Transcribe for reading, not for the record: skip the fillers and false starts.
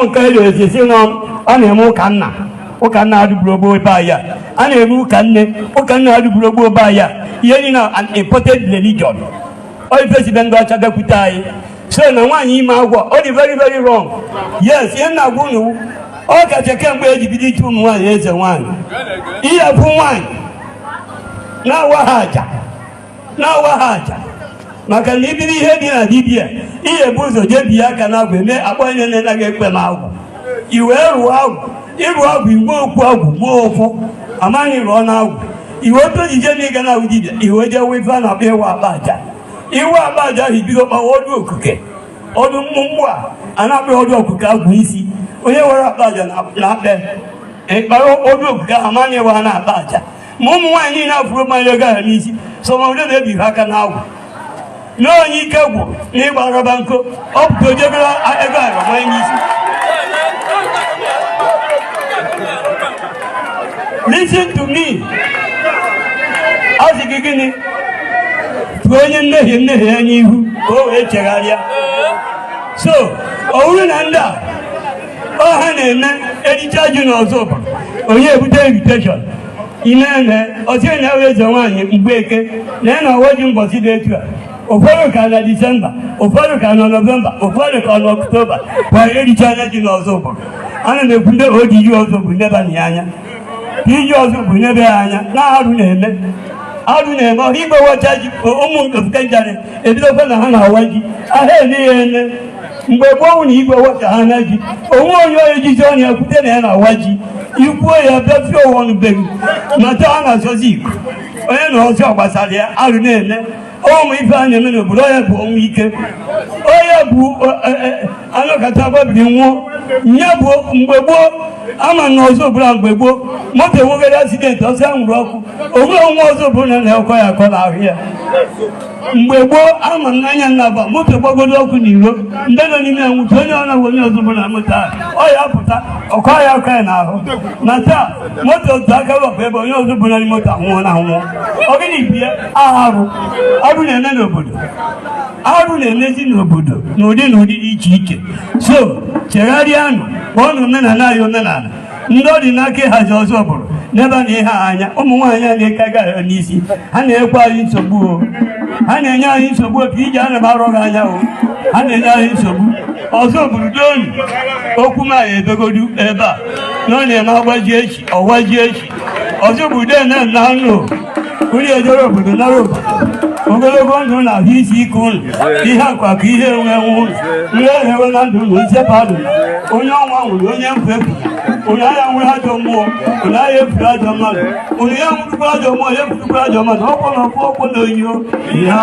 nke esi nọ a na-eme ụka nna adụburu ogbo ebe aya a na-eme ụka nna adụburu ogbo ebe aya ihe dị na an imported religion ife sibe ndị ọcha bịakwute anyị so na nwaanyị ime agwọ ọ dị very very wrong. Yes, ihe nna agwa unu ọ kacha kemgbe eji bido ite ụmụ nwaanyị eze nwaanyị ihe bụ nwaanyị na-awa ha aja maka na ibiri ihe dị na dibịa ihe bụ ụzọ jebie aka na agwụ eme akpọ ihe na-enaghị ekpe m agwụ iwe rụọ agwụ ịrụ agwụ igwe okwu agwụ gbuo ụfụ amaghị rụọ na agwụ iwe otu ojije na ịga na agwụ dibịa iwe jee wefe a na-akpọ ịwa akpa aja iwe akpa aja ahụ ibido kpawa ọdụ okuke ọdụ mmụmgbu a na-akpọ ọdụ okuke agwụ isi onye were akpa aja na-akpe ịkpara ọdụ okuke ahụ amaghị ịwa ha na-akpa aja ma ụmụ nwaanyị niile afụrụ mmanya ego ahụ n'isi sọmọdé na-ebighị aka n'agwụ n'onye ike gwụ na ịgba rọba nko ọ pụta ojebere ego ahụ mmanya n'isi. Listen to me. Asị gị gịnị tụọ onye mmehie ya n'ihu ka o wee chegharịa. So ọ bụrụ na ndị a ọha na-eme ericha ji n'ọzọ bụ onye ebute invitation ime ọsị na-ewe eze nwaanyị Mgbeke na na ọwa ji mbọsị dị etu a ụfọdụ ka na Disemba ụfọdụ ka na Nọvemba ụfọdụ ka na Ọktoba kwa ericha anya ji n'ọzọ bụ ana m ekwu ndị odiji ọzọ bụ ndeba na ya anya iji ọzọ bụ n'ebe ya anya na arụ na-eme ọrụ igbe wọcha ji ụmụ ndofute njarị ebidokwa na ha na-awa ji aha ene ya ene mgbe gboo na igwe wọcha ha na ji onwe onye onye jizi ọnya ekwute na ya na-awa ji ikwuo ya bịafie ụwa ọnụbeghị mata a na-azọzi iko onye na ọzọ gbasara ya arụ na-eme ụmụ ife a na-eme n'obodo onye bụ ọnwụ ike onye bụ anọkata gbabiri nwụọ nye bụ mgbe gboo ama na ọzọ bụla mgbe gboo moto enwegara asidenti ọsọ anwụrụ ọkụ onwe onwe ọzọ bụla na-ekọ ya akọ n'ahụ ya mgbe gboo ama m n'anya nnaba moto gbagodo ọkụ n'iro ndị nọ n'ime anwụta onye ọ na-agwa onye ọzọ bụla moto ọ ya pụta ọkọ ya aka ya n'ahụ na taa moto otu aka wepụ ebe onye ọzọ bụla moto anwụọ na anwụọ ọ gịnị bie arụ na-eme n'obodo arụ na-emezi n'obodo n'ụdị dị iche iche. So chegharịanụ kpọọ na omenala anyị omenala ndị ọ dị n'aka ịhazi ọzọ bụrụ n'ebe na ihe anya ụmụ nwaanyị a na-ekaga ahụ n'isi ha na-ekwe anyị nsogbu ha na-enye anyị nsogbu otu iji ana m arọ gị anya ha na-enye anyị nsogbu ọzọ bụrụ donu okwu m anyị ebegodu ebe a na ọ na-eme ọgwaji echi ọzọ bụ dena na nụ uri ejere obodo nara obodo ogologo ndụ na ahụ isi ike ụlọ ihe akwa ka ihe enwe ụlọ nri ehewe na ndụ ụlọ nsepụ onye ọnwa nwụrụ onye mfu efu onye ahịa nwere ajọ mmụọ onye ahịa efuru ajọ mmadụ onye ya nwụrụkwa ajọ mmụọ ya efurukwa ajọ mmadụ ọkwọ na ọkwọ na onyo ya